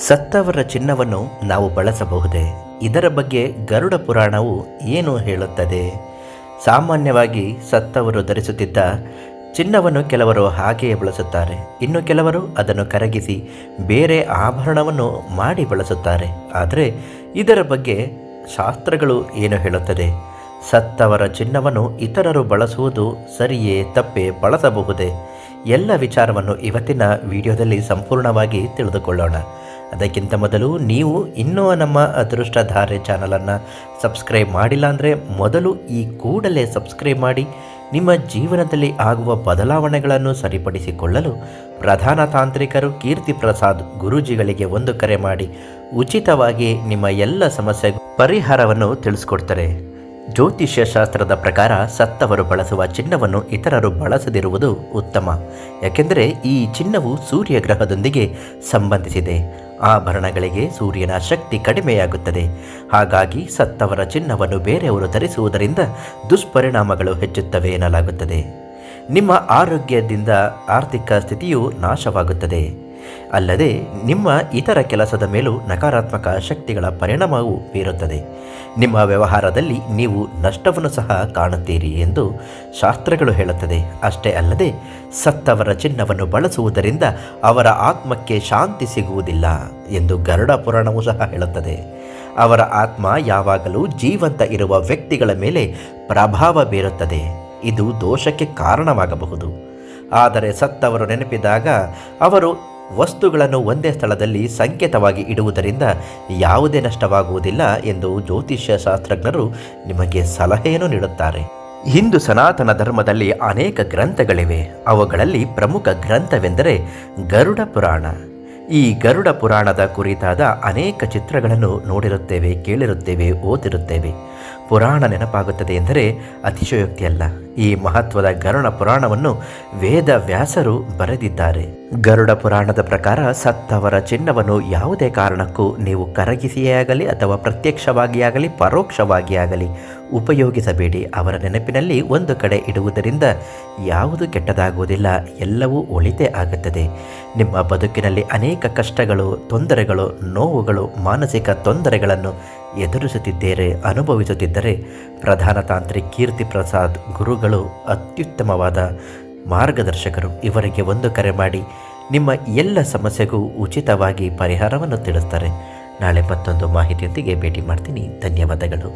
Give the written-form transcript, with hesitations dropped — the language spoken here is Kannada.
ಸತ್ತವರ ಚಿನ್ನವನ್ನು ನಾವು ಬಳಸಬಹುದೇ? ಇದರ ಬಗ್ಗೆ ಗರುಡ ಪುರಾಣವು ಏನು ಹೇಳುತ್ತದೆ? ಸಾಮಾನ್ಯವಾಗಿ ಸತ್ತವರು ಧರಿಸುತ್ತಿದ್ದ ಚಿನ್ನವನ್ನು ಕೆಲವರು ಹಾಗೆಯೇ ಬಳಸುತ್ತಾರೆ, ಇನ್ನು ಕೆಲವರು ಅದನ್ನು ಕರಗಿಸಿ ಬೇರೆ ಆಭರಣವನ್ನು ಮಾಡಿ ಬಳಸುತ್ತಾರೆ. ಆದರೆ ಇದರ ಬಗ್ಗೆ ಶಾಸ್ತ್ರಗಳು ಏನು ಹೇಳುತ್ತದೆ? ಸತ್ತವರ ಚಿನ್ನವನ್ನು ಇತರರು ಬಳಸುವುದು ಸರಿಯೇ ತಪ್ಪೇ, ಬಳಸಬಹುದೇ? ಎಲ್ಲ ವಿಚಾರವನ್ನು ಇವತ್ತಿನ ವಿಡಿಯೋದಲ್ಲಿ ಸಂಪೂರ್ಣವಾಗಿ ತಿಳಿದುಕೊಳ್ಳೋಣ. ಅದಕ್ಕಿಂತ ಮೊದಲು ನೀವು ಇನ್ನೂ ನಮ್ಮ ಅದೃಷ್ಟಧಾರೆ ಚಾನಲನ್ನು ಸಬ್ಸ್ಕ್ರೈಬ್ ಮಾಡಿಲ್ಲ ಅಂದರೆ ಮೊದಲು ಈ ಕೂಡಲೇ ಸಬ್ಸ್ಕ್ರೈಬ್ ಮಾಡಿ ನಿಮ್ಮ ಜೀವನದಲ್ಲಿ ಆಗುವ ಬದಲಾವಣೆಗಳನ್ನು ಸರಿಪಡಿಸಿಕೊಳ್ಳಲು ಪ್ರಧಾನ ತಾಂತ್ರಿಕರು ಕೀರ್ತಿ ಪ್ರಸಾದ್ ಗುರೂಜಿಗಳಿಗೆ ಒಂದು ಕರೆ ಮಾಡಿ ಉಚಿತವಾಗಿ ನಿಮ್ಮ ಎಲ್ಲ ಸಮಸ್ಯೆಗೂ ಪರಿಹಾರವನ್ನು ತಿಳಿಸ್ಕೊಡ್ತಾರೆ. ಜ್ಯೋತಿಷ್ಯ ಶಾಸ್ತ್ರದ ಪ್ರಕಾರ ಸತ್ತವರು ಬಳಸುವ ಚಿನ್ನವನ್ನು ಇತರರು ಬಳಸದಿರುವುದು ಉತ್ತಮ. ಯಾಕೆಂದರೆ ಈ ಚಿನ್ನವು ಸೂರ್ಯಗ್ರಹದೊಂದಿಗೆ ಸಂಬಂಧಿಸಿದೆ. ಆಭರಣಗಳಿಗೆ ಸೂರ್ಯನ ಶಕ್ತಿ ಕಡಿಮೆಯಾಗುತ್ತದೆ. ಹಾಗಾಗಿ ಸತ್ತವರ ಚಿನ್ನವನ್ನು ಬೇರೆಯವರು ಧರಿಸುವುದರಿಂದ ದುಷ್ಪರಿಣಾಮಗಳು ಹೆಚ್ಚುತ್ತವೆ ಎನ್ನಲಾಗುತ್ತದೆ. ನಿಮ್ಮ ಆರೋಗ್ಯದಿಂದ ಆರ್ಥಿಕ ಸ್ಥಿತಿಯು ನಾಶವಾಗುತ್ತದೆ. ಅಲ್ಲದೆ ನಿಮ್ಮ ಇತರ ಕೆಲಸದ ಮೇಲೂ ನಕಾರಾತ್ಮಕ ಶಕ್ತಿಗಳ ಪರಿಣಾಮವು ಬೀರುತ್ತದೆ. ನಿಮ್ಮ ವ್ಯವಹಾರದಲ್ಲಿ ನೀವು ನಷ್ಟವನ್ನು ಸಹ ಕಾಣುತ್ತೀರಿ ಎಂದು ಶಾಸ್ತ್ರಗಳು ಹೇಳುತ್ತದೆ. ಅಷ್ಟೇ ಅಲ್ಲದೆ ಸತ್ತವರ ಚಿನ್ನವನ್ನು ಬಳಸುವುದರಿಂದ ಅವರ ಆತ್ಮಕ್ಕೆ ಶಾಂತಿ ಸಿಗುವುದಿಲ್ಲ ಎಂದು ಗರುಡ ಪುರಾಣವೂ ಸಹ ಹೇಳುತ್ತದೆ. ಅವರ ಆತ್ಮ ಯಾವಾಗಲೂ ಜೀವಂತ ಇರುವ ವ್ಯಕ್ತಿಗಳ ಮೇಲೆ ಪ್ರಭಾವ ಬೀರುತ್ತದೆ. ಇದು ದೋಷಕ್ಕೆ ಕಾರಣವಾಗಬಹುದು. ಆದರೆ ಸತ್ತವರು ನೆನಪಿದಾಗ ಅವರು ವಸ್ತುಗಳನ್ನು ಒಂದೇ ಸ್ಥಳದಲ್ಲಿ ಸಂಕೇತವಾಗಿ ಇಡುವುದರಿಂದ ಯಾವುದೇ ನಷ್ಟವಾಗುವುದಿಲ್ಲ ಎಂದು ಜ್ಯೋತಿಷ್ಯ ಶಾಸ್ತ್ರಜ್ಞರು ನಿಮಗೆ ಸಲಹೆಯನ್ನು ನೀಡುತ್ತಾರೆ. ಹಿಂದೂ ಸನಾತನ ಧರ್ಮದಲ್ಲಿ ಅನೇಕ ಗ್ರಂಥಗಳಿವೆ. ಅವುಗಳಲ್ಲಿ ಪ್ರಮುಖ ಗ್ರಂಥವೆಂದರೆ ಗರುಡ ಪುರಾಣ. ಈ ಗರುಡ ಪುರಾಣದ ಕುರಿತಾದ ಅನೇಕ ಚಿತ್ರಗಳನ್ನು ನೋಡಿರುತ್ತೇವೆ, ಕೇಳಿರುತ್ತೇವೆ, ಓದಿರುತ್ತೇವೆ. ಪುರಾಣ ನೆನಪಾಗುತ್ತದೆ ಎಂದರೆ ಅತಿಶಯೋಕ್ತಿಯಲ್ಲ. ಈ ಮಹತ್ವದ ಗರುಡ ಪುರಾಣವನ್ನು ವೇದ ವ್ಯಾಸರು ಬರೆದಿದ್ದಾರೆ. ಗರುಡ ಪುರಾಣದ ಪ್ರಕಾರ ಸತ್ತವರ ಚಿನ್ನವನ್ನು ಯಾವುದೇ ಕಾರಣಕ್ಕೂ ನೀವು ಕರಗಿಸಿಯೇ ಆಗಲಿ ಅಥವಾ ಪ್ರತ್ಯಕ್ಷವಾಗಿಯಾಗಲಿ ಪರೋಕ್ಷವಾಗಿಯಾಗಲಿ ಉಪಯೋಗಿಸಬೇಡಿ. ಅವರ ನೆನಪಿನಲ್ಲಿ ಒಂದು ಕಡೆ ಇಡುವುದರಿಂದ ಯಾವುದು ಕೆಟ್ಟದಾಗುವುದಿಲ್ಲ, ಎಲ್ಲವೂ ಒಳಿತೇ ಆಗುತ್ತದೆ. ನಿಮ್ಮ ಬದುಕಿನಲ್ಲಿ ಅನೇಕ ಕಷ್ಟಗಳು, ತೊಂದರೆಗಳು, ನೋವುಗಳು, ಮಾನಸಿಕ ತೊಂದರೆಗಳನ್ನು ಎದುರಿಸುತ್ತಿದ್ದರೆ, ಅನುಭವಿಸುತ್ತಿದ್ದರೆ ಪ್ರಧಾನ ತಾಂತ್ರಿಕ ಕೀರ್ತಿ ಪ್ರಸಾದ್ ಗುರುಗಳು ಅತ್ಯುತ್ತಮವಾದ ಮಾರ್ಗದರ್ಶಕರು. ಇವರಿಗೆ ಒಂದು ಕರೆ ಮಾಡಿ ನಿಮ್ಮ ಎಲ್ಲ ಸಮಸ್ಯೆಗೂ ಉಚಿತವಾಗಿ ಪರಿಹಾರವನ್ನು ತಿಳಿಸ್ತಾರೆ. ನಾಳೆ ಮತ್ತೊಂದು ಮಾಹಿತಿಯೊಂದಿಗೆ ಭೇಟಿ ಮಾಡ್ತೀನಿ. ಧನ್ಯವಾದಗಳು.